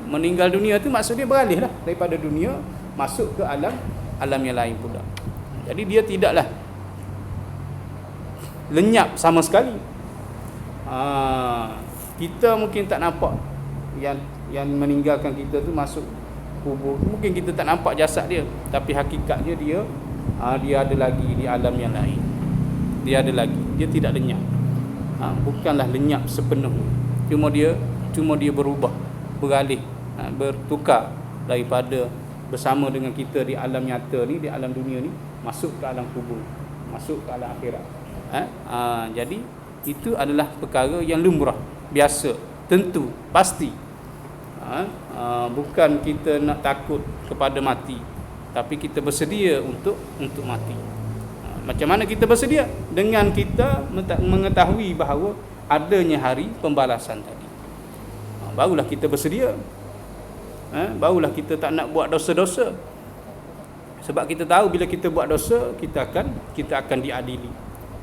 S1: Meninggal dunia tu maksudnya beralih lah daripada dunia masuk ke alam yang lain pula. Jadi dia tidaklah lenyap sama sekali. Kita mungkin tak nampak yang meninggalkan kita tu masuk kubur. Mungkin kita tak nampak jasad dia, tapi hakikatnya dia ada lagi di alam yang lain. Dia ada lagi. Dia tidak lenyap. Bukanlah lenyap sepenuhnya. Cuma dia berubah, beralih, bertukar daripada bersama dengan kita di alam nyata ni, di alam dunia ni, masuk ke alam kubur, masuk ke alam akhirat. Jadi itu adalah perkara yang lumrah, biasa, tentu, pasti. Bukan kita nak takut kepada mati, tapi kita bersedia untuk mati. Macam mana kita bersedia? Dengan kita mengetahui bahawa adanya hari pembalasan tadi. Barulah kita bersedia. Barulah kita tak nak buat dosa-dosa. Sebab kita tahu bila kita buat dosa, kita akan diadili.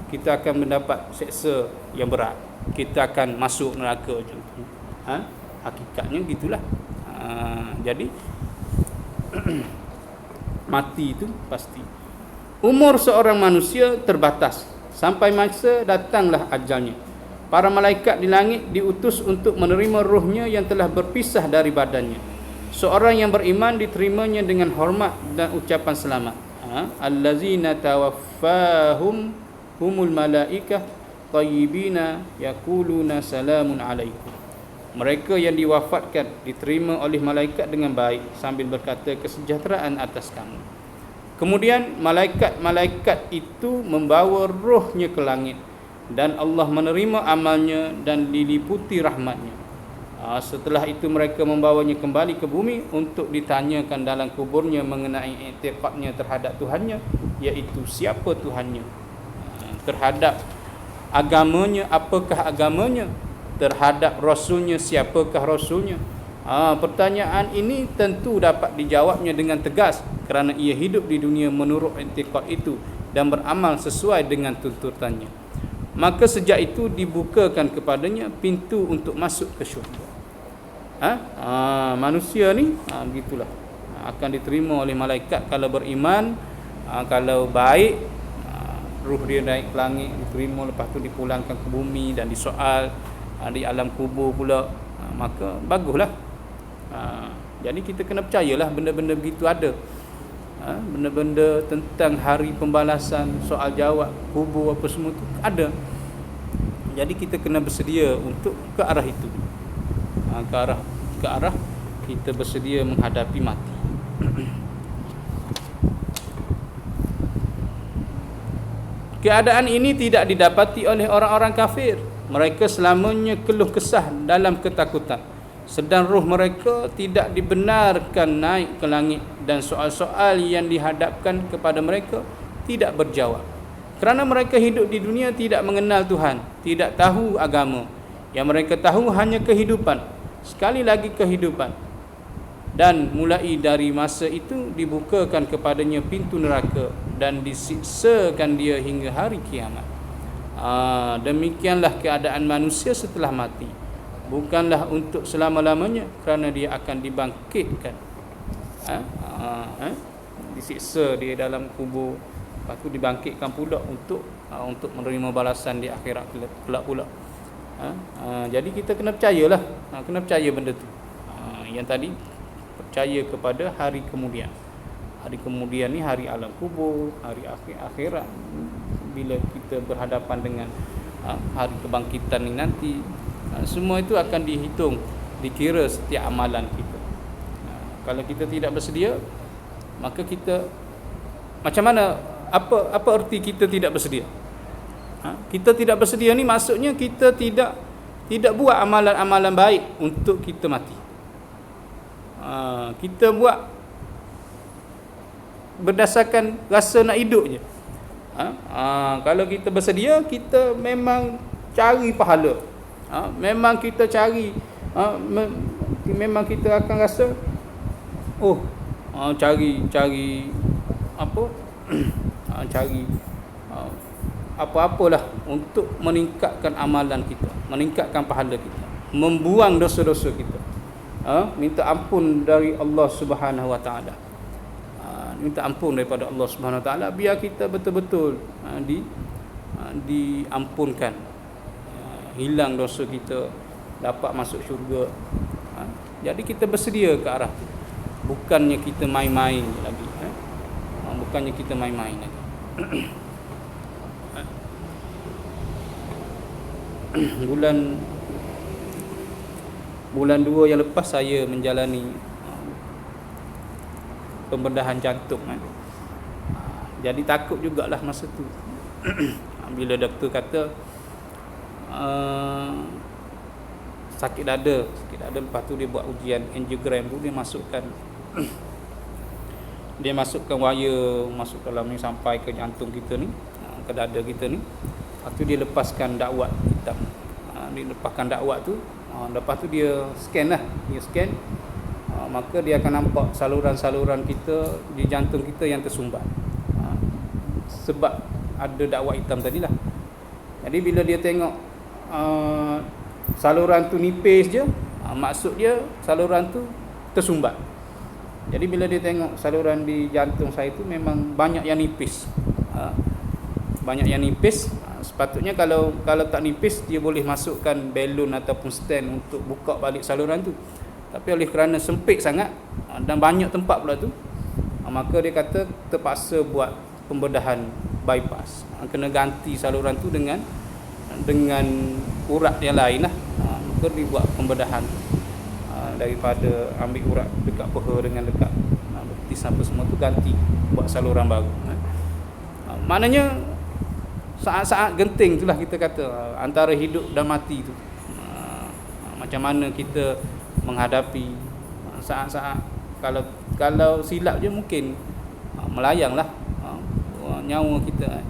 S1: Kita akan mendapat seksa yang berat. Kita akan masuk neraka contohnya. Hakikatnya gitulah. Jadi mati itu pasti. Umur seorang manusia terbatas. Sampai masa datanglah ajalnya. Para malaikat di langit diutus untuk menerima ruhnya yang telah berpisah dari badannya. Seorang yang beriman diterimanya dengan hormat dan ucapan selamat. Allazina tawaffahum humul malaikah tayyibina yaquluna salamun alaikum. Mereka yang diwafatkan diterima oleh malaikat dengan baik sambil berkata kesejahteraan atas kamu. Kemudian malaikat-malaikat itu membawa rohnya ke langit dan Allah menerima amalnya dan diliputi rahmatnya. Setelah itu mereka membawanya kembali ke bumi untuk ditanyakan dalam kuburnya mengenai i'tiqadnya terhadap Tuhannya, iaitu siapa Tuhannya, terhadap agamanya, apakah agamanya, terhadap Rasulnya, siapakah Rasulnya. Pertanyaan ini tentu dapat dijawabnya dengan tegas kerana ia hidup di dunia menurut i'tiqad itu dan beramal sesuai dengan tuntutannya. Maka sejak itu dibukakan kepadanya pintu untuk masuk ke syurga. Manusia ni begitulah, akan diterima oleh malaikat kalau beriman. Kalau baik, ruh dia naik ke langit, diterima, lepas tu dipulangkan ke bumi dan disoal di alam kubur pula. Maka baguslah. Jadi kita kena percayalah benda-benda begitu ada. Benda-benda tentang hari pembalasan, soal jawab, kubur apa semua tu ada. Jadi kita kena bersedia untuk ke arah itu. Ke arah kita bersedia menghadapi mati. Keadaan ini tidak didapati oleh orang-orang kafir. Mereka selamanya keluh kesah dalam ketakutan, sedang ruh mereka tidak dibenarkan naik ke langit dan soal-soal yang dihadapkan kepada mereka tidak berjawab. Kerana mereka hidup di dunia tidak mengenal Tuhan, tidak tahu agama. Yang mereka tahu hanya kehidupan, sekali lagi kehidupan. Dan mulai dari masa itu dibukakan kepadanya pintu neraka dan disiksakan dia hingga hari kiamat. Demikianlah keadaan manusia setelah mati. Bukanlah untuk selama-lamanya, kerana dia akan dibangkitkan. disiksa di dalam kubur, lepas tu dibangkitkan pula untuk menerima balasan di akhirat kelak pula. Jadi kita kena percayalah, kena percaya benda tu. Yang tadi percaya kepada hari kemudian. Hari kemudian ni hari alam kubur, hari akhirat, bila kita berhadapan dengan hari kebangkitan ni nanti. Semua itu akan dihitung, dikira setiap amalan kita. Kalau kita tidak bersedia, maka kita macam mana, apa erti kita tidak bersedia? Kita tidak bersedia ni maksudnya kita tidak buat amalan-amalan baik untuk kita mati. Kita buat berdasarkan rasa nak hidup je. Kalau kita bersedia, kita memang cari pahala. Memang kita cari, memang kita akan rasa cari apa? Cari apa-apalah untuk meningkatkan amalan kita, meningkatkan pahala kita, membuang dosa-dosa kita. Minta ampun dari Allah Subhanahu Wa Taala. Minta ampun daripada Allah Subhanahu Wa Taala biar kita betul-betul diampunkan, hilang dosa kita, dapat masuk syurga. Jadi kita bersedia ke arah itu. Bukannya kita main-main lagi. Bukannya kita main-main lagi. Bulan 2 yang lepas saya menjalani pembedahan jantung kan. Jadi takut jugalah masa tu. Bila doktor kata sakit dada, lepas tu dia buat ujian angiogram tu, dia masukkan wire masuk dalam ni sampai ke jantung kita ni, ke dada kita ni. Lepas tu dia lepaskan dakwat hitam. Dia lepaskan dakwat tu, lepas tu dia scan lah. Dia scan, maka dia akan nampak saluran-saluran kita di jantung kita yang tersumbat. Sebab ada dakwat hitam tadilah. Jadi bila dia tengok saluran tu nipis je, maksud dia saluran tu tersumbat. Jadi bila dia tengok saluran di jantung saya tu memang banyak yang nipis. Banyak yang nipis. Sepatutnya kalau tak nipis, dia boleh masukkan belon ataupun stand untuk buka balik saluran tu. Tapi oleh kerana sempit sangat dan banyak tempat pula tu, maka dia kata terpaksa buat pembedahan bypass. Kena ganti saluran tu dengan urat yang lain lah. Maka dibuat pembedahan daripada ambil urat dekat peha dengan dekat betis apa semua tu, ganti buat saluran baru. Maknanya saat-saat genting itulah kita kata, antara hidup dan mati tu. Macam mana kita menghadapi saat-saat kalau silap je mungkin melayanglah nyawa kita.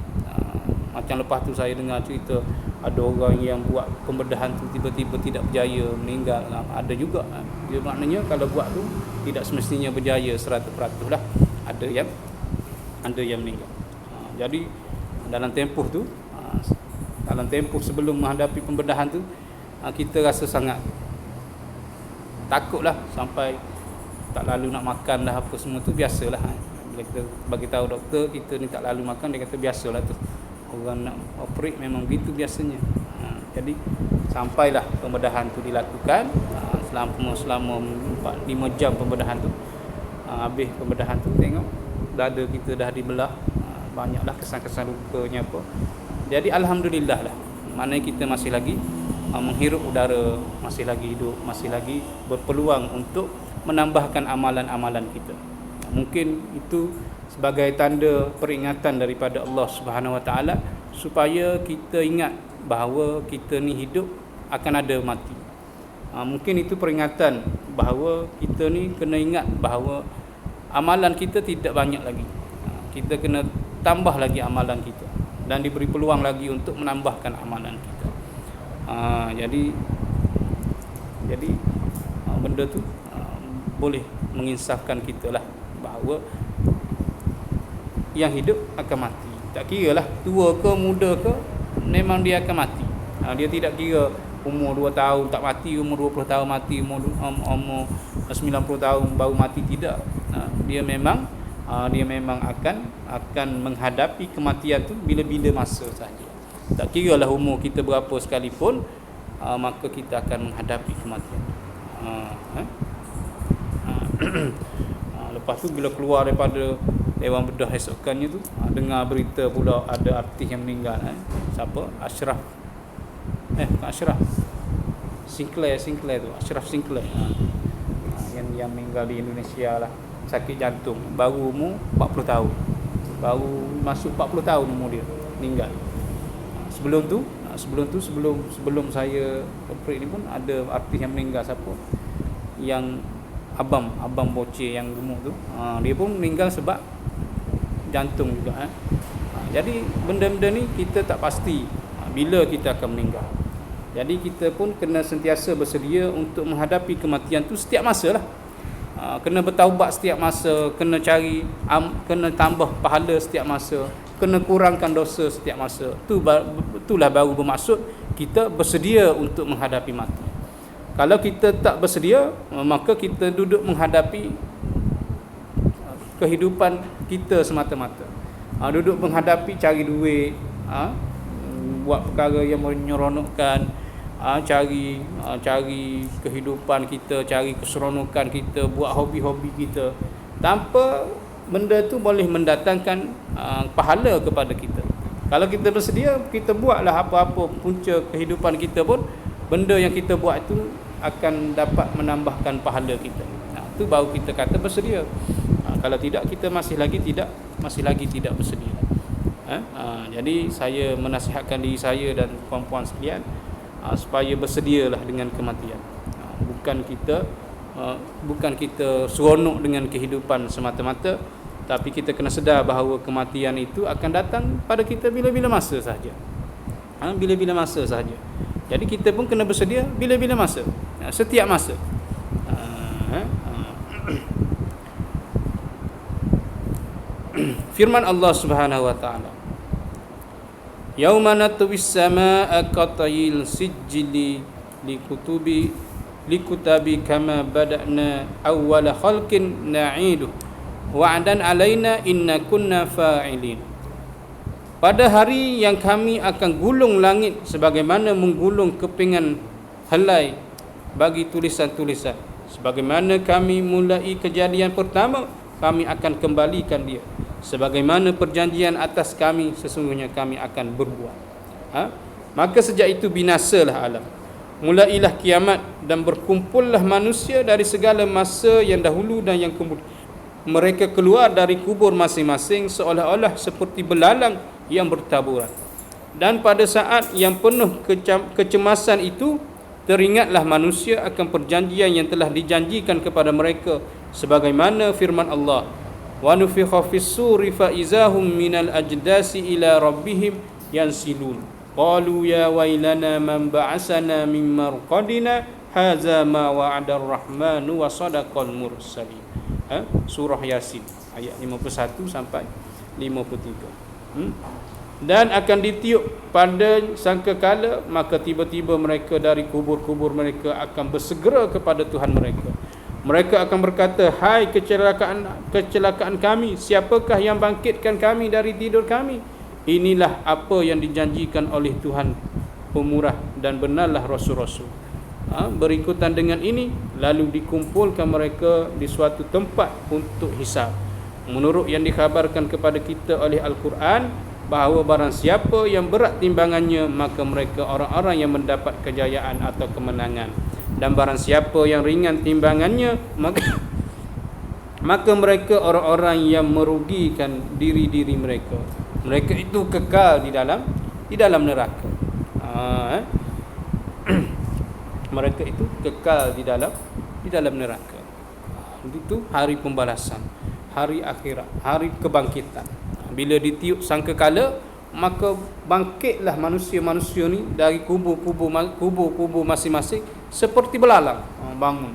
S1: Macam lepas tu saya dengar cerita ada orang yang buat pembedahan tu tiba-tiba tidak berjaya, meninggal. Ada juga. Dia maknanya kalau buat tu tidak semestinya berjaya 100% lah. Ada yang meninggal. Jadi dalam tempoh sebelum menghadapi pembedahan tu, kita rasa sangat takutlah, sampai tak lalu nak makan dah apa semua tu. Biasalah. Bila kita bagi tahu doktor kita ni tak lalu makan, dia kata biasalah tu, orang nak operate memang begitu biasanya. Jadi sampailah pembedahan tu dilakukan, selama 4-5 jam pembedahan tu. Habis pembedahan tu tengok dada kita dah dibelah, banyaklah kesan-kesan lukanya apa. Jadi alhamdulillah lah, maknanya kita masih lagi menghirup udara, masih lagi hidup, masih lagi berpeluang untuk menambahkan amalan-amalan kita. Mungkin itu sebagai tanda peringatan daripada Allah Subhanahu Wa Taala supaya kita ingat bahawa kita ni hidup akan ada mati. Mungkin itu peringatan bahawa kita ni kena ingat bahawa amalan kita tidak banyak lagi. Kita kena tambah lagi amalan kita dan diberi peluang lagi untuk menambahkan amalan kita. Jadi benda tu boleh menginsafkan kita lah bahawa yang hidup akan mati. Tak kira lah tua ke muda ke, memang dia akan mati. Dia tidak kira umur 2 tahun tak mati, umur 20 tahun mati, umur 90 tahun baru mati. Tidak. Dia memang dia memang akan menghadapi kematian tu bila-bila masa saja. Tak kira lah umur kita berapa sekalipun, maka kita akan menghadapi kematian. Lepas tu bila keluar daripada Dewan Bedah esokannya tu, dengar berita pula ada artis yang meninggal. Siapa? Ashraf. Bukan Ashraf. Sinclair tu, Ashraf Sinclair. Yang meninggal di Indonesia lah, sakit jantung, baru umur 40 tahun. Baru masuk 40 tahun umur dia meninggal. Sebelum saya operate ni pun ada artis yang meninggal. Siapa? Yang Abang Boceh yang gemuk tu, dia pun meninggal sebab jantung juga. Jadi benda-benda ni kita tak pasti bila kita akan meninggal. Jadi kita pun kena sentiasa bersedia untuk menghadapi kematian tu setiap masa lah. Kena bertaubat setiap masa, kena cari, kena tambah pahala setiap masa, kena kurangkan dosa setiap masa. Itulah baru bermaksud kita bersedia untuk menghadapi mati. Kalau kita tak bersedia, maka kita duduk menghadapi kehidupan kita semata-mata. Duduk menghadapi cari duit, buat perkara yang menyeronokkan, cari kehidupan kita, cari keseronokan kita, buat hobi-hobi kita, tanpa benda tu boleh mendatangkan pahala kepada kita. Kalau kita bersedia, kita buatlah apa-apa punca kehidupan kita pun, benda yang kita buat itu akan dapat menambahkan pahala kita. Itu baru kita kata bersedia. Kalau tidak, kita masih lagi tidak bersedia. Jadi saya menasihatkan diri saya dan puan-puan sekalian, supaya bersedialah dengan kematian. Bukan kita seronok dengan kehidupan semata-mata, tapi kita kena sedar bahawa kematian itu akan datang pada kita bila-bila masa sahaja. Bila-bila masa sahaja. Jadi kita pun kena bersedia bila-bila masa, setiap masa. Firman Allah Subhanahu wa taala, yauma natwis samaa qatayil sijili likutabi kama bada'na awwala khalqin na'idu wa'dan alaina inna kunna fa'ilin. Pada hari yang kami akan gulung langit sebagaimana menggulung kepingan helai bagi tulisan-tulisan, sebagaimana kami mulai kejadian pertama, kami akan kembalikan dia. Sebagaimana perjanjian atas kami, sesungguhnya kami akan berbuat. Maka sejak itu binasalah alam, mulailah kiamat, dan berkumpullah manusia dari segala masa yang dahulu dan yang kemudian. Mereka keluar dari kubur masing-masing seolah-olah seperti belalang yang bertaburan. Dan pada saat yang penuh kecemasan itu, teringatlah manusia akan perjanjian yang telah dijanjikan kepada mereka, sebagaimana firman Allah, wa nufikha fis-suri fa izahum minal ajdasi ila rabbihim yansilun qalu ya wailana man ba'asana min marqadina hadza ma wa'ada ar-rahmanu wa sadaqal mursalin. Surah Yasin ayat 51 sampai 53. Dan akan ditiup pada sangkakala, maka tiba-tiba mereka dari kubur-kubur mereka akan bersegera kepada Tuhan mereka. Mereka akan berkata, hai kecelakaan kami, siapakah yang bangkitkan kami dari tidur kami? Inilah apa yang dijanjikan oleh Tuhan pemurah, dan benarlah rasul-rasul. Berikutan dengan ini, lalu dikumpulkan mereka di suatu tempat untuk hisab. Menurut yang dikhabarkan kepada kita oleh Al-Quran, bahawa barang siapa yang berat timbangannya, maka mereka orang-orang yang mendapat kejayaan atau kemenangan. Dan barang siapa yang ringan timbangannya, maka mereka orang-orang yang merugikan diri-diri mereka. Mereka itu kekal di dalam neraka. Mereka itu kekal di dalam neraka. Itu hari pembalasan, hari akhirat, hari kebangkitan. Bila ditiup sangkakala, maka bangkitlah manusia-manusia ni dari kubur masing-masing seperti belalang, bangun,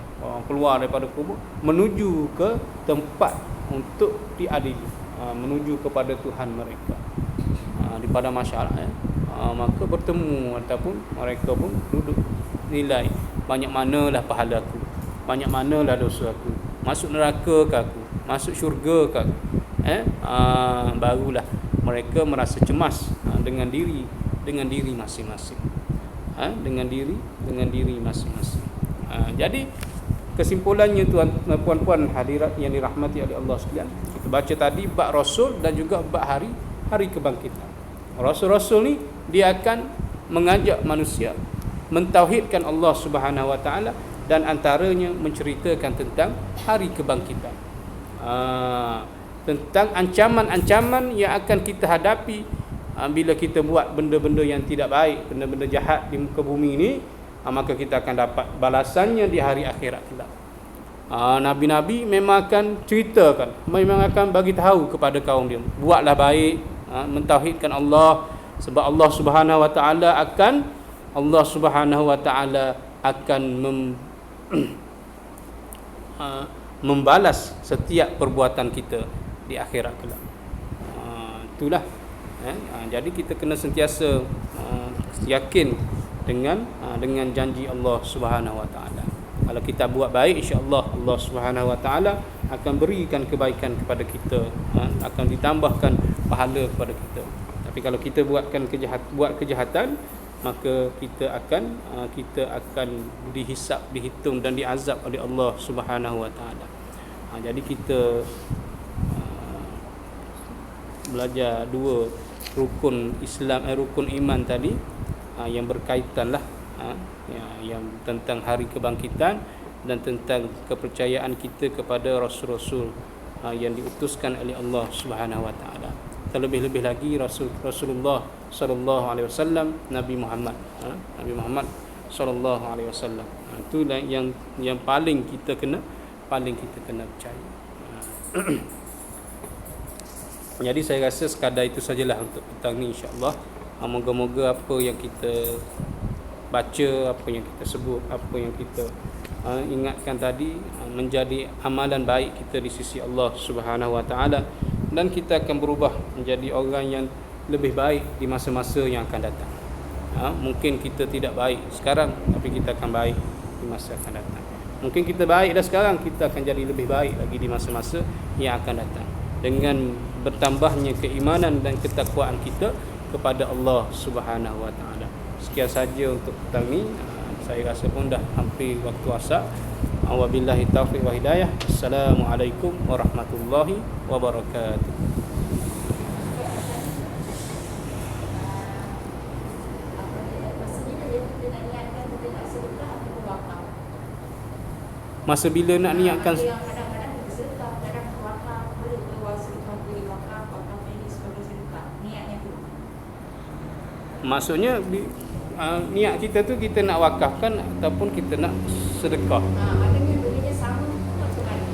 S1: keluar daripada kubur menuju ke tempat untuk diadili, menuju kepada Tuhan mereka di padang mahsyar. Maka bertemu, ataupun mereka pun duduk nilai banyak manalah pahala aku, banyak manalah dosa aku, masuk neraka ke aku, masuk syurga ke, barulah mereka merasa cemas dengan diri masing-masing. Dengan diri masing-masing. Jadi kesimpulannya tuan puan-puan hadirat yang dirahmati oleh Allah sekalian, kita baca tadi bab Rasul dan juga bab hari kebangkitan. Rasul-rasul ni dia akan mengajak manusia mentauhidkan Allah Subhanahu Wa Taala dan antaranya menceritakan tentang hari kebangkitan. Tentang ancaman-ancaman yang akan kita hadapi bila kita buat benda-benda yang tidak baik, benda-benda jahat di muka bumi ini, maka kita akan dapat balasannya di hari akhirat kelak. Nabi-nabi memang akan ceritakan, memang akan bagi tahu kepada kaum dia, buatlah baik, mentauhidkan Allah, sebab Allah Subhanahu Wa Taala akan membalas setiap perbuatan kita di akhirat kelak. Itulah. Jadi kita kena sentiasa yakin dengan janji Allah Subhanahu Wa Taala. Kalau kita buat baik, insya-Allah Allah Subhanahu Wa Taala akan berikan kebaikan kepada kita, akan ditambahkan pahala kepada kita. Tapi kalau kita buat kejahatan, maka kita akan dihitung dan diazab oleh Allah Subhanahu Wa Taala. Jadi kita belajar dua rukun Islam, rukun iman tadi, yang berkaitanlah yang tentang hari kebangkitan dan tentang kepercayaan kita kepada rasul-rasul yang diutuskan oleh Allah Subhanahu Wa Taala. Terlebih-lebih lagi Rasulullah sallallahu alaihi wasallam, Nabi Muhammad sallallahu alaihi wasallam. Itu yang paling kita kena percaya. Jadi saya rasa sekadar itu sajalah untuk petang ni, insya-Allah. Moga-moga apa yang kita baca, apa yang kita sebut, apa yang kita ingatkan tadi menjadi amalan baik kita di sisi Allah Subhanahu Wa Taala, dan kita akan berubah menjadi orang yang lebih baik di masa-masa yang akan datang. Mungkin kita tidak baik sekarang, tapi kita akan baik di masa akan datang. Mungkin kita baik dah sekarang, kita akan jadi lebih baik lagi di masa-masa yang akan datang, dengan bertambahnya keimanan dan ketakwaan kita kepada Allah Subhanahu Wa Taala. Sekian saja untuk petang ni. Saya rasa pun dah hampir waktu asar. Wabillahi taufiq wa hidayah. Assalamualaikum warahmatullahi wabarakatuh. Masa bila nak niatkan? Maksudnya niat kita tu kita nak wakafkan ataupun kita nak sedekah.
S2: Maknanya berinya sama atau lain?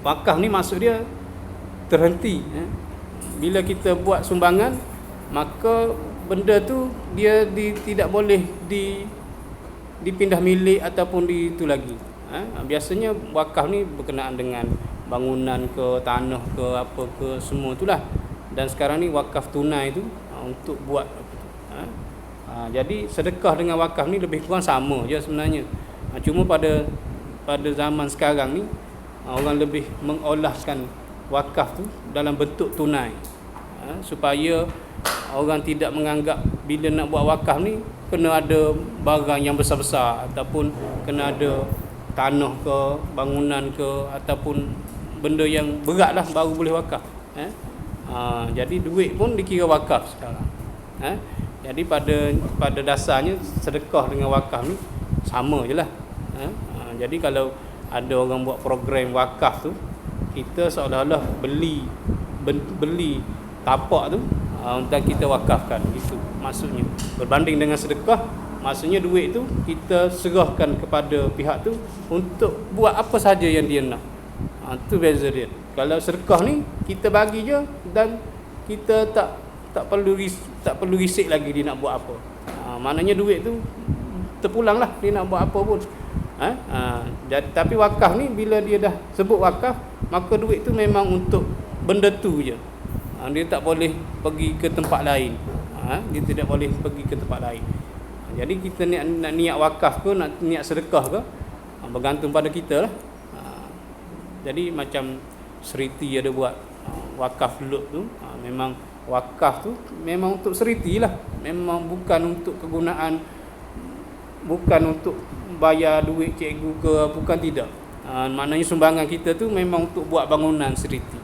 S1: Wakaf ni maksud dia terhenti. Bila kita buat sumbangan, maka benda tu dia tidak boleh dipindah milik ataupun itu lagi. Biasanya wakaf ni berkenaan dengan bangunan ke, tanah ke, apa ke, semua itulah. Dan sekarang ni wakaf tunai tu untuk buat jadi sedekah dengan wakaf ni lebih kurang sama je sebenarnya. Cuma pada zaman sekarang ni orang lebih mengolahkan wakaf tu dalam bentuk tunai, supaya orang tidak menganggap bila nak buat wakaf ni kena ada barang yang besar-besar, ataupun kena ada tanah ke, bangunan ke, ataupun benda yang berat lah baru boleh wakaf. Jadi duit pun dikira wakaf sekarang. Jadi pada dasarnya sedekah dengan wakaf ni sama je lah. Jadi kalau ada orang buat program wakaf tu, kita seolah-olah beli tapak tu untuk kita wakafkan, gitu maksudnya. Berbanding dengan sedekah, maksudnya duit tu kita serahkan kepada pihak tu untuk buat apa saja yang dia nak. Itu beza dia. Kalau sedekah ni kita bagi je dan kita tak perlu risik lagi dia nak buat apa. Maknanya duit tu terpulang lah, dia nak buat apa pun. Tapi wakaf ni bila dia dah sebut wakaf, maka duit tu memang untuk benda tu je. Dia tak boleh pergi ke tempat lain. Dia tidak boleh pergi ke tempat lain. Jadi kita nak niat wakaf ke, nak niat sedekah ke,
S3: bergantung pada kita lah. Jadi macam seriti ada buat wakaf dulu tu, memang wakaf tu memang untuk seriti lah, memang bukan untuk kegunaan, bukan untuk bayar duit cikgu ke, bukan, tidak. Maknanya sumbangan kita tu memang untuk buat bangunan seriti.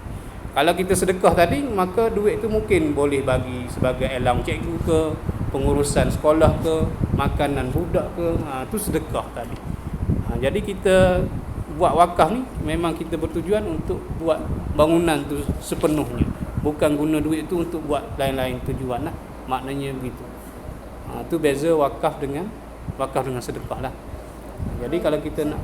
S3: Kalau kita sedekah tadi, maka duit tu mungkin boleh bagi sebagai elang cikgu ke, pengurusan sekolah ke, makanan budak ke, tu sedekah tadi. Jadi kita buat wakaf ni memang kita bertujuan untuk buat bangunan tu sepenuhnya, bukan guna duit tu untuk buat lain-lain tujuan lah. Maknanya begitu. Tu beza wakaf dengan sedekah lah. Jadi kalau kita nak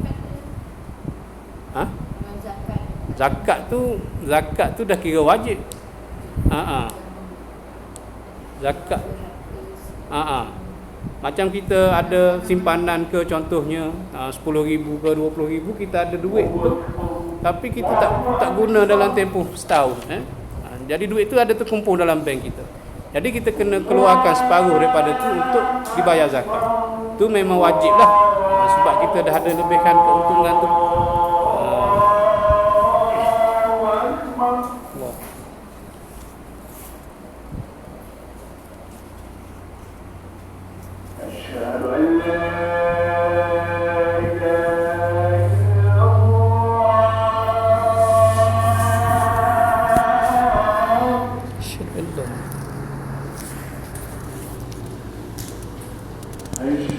S3: zakat tu dah kira wajib. Zakat macam kita ada simpanan ke, contohnya 10,000 ke 20,000, kita ada duit tu tapi kita tak guna dalam tempoh setahun, jadi duit tu ada terkumpul dalam bank kita. Jadi kita kena keluarkan separuh daripada tu untuk dibayar zakat. Tu memang wajib lah, sebab kita dah ada lebihkan keuntungan tu.
S1: Aisyah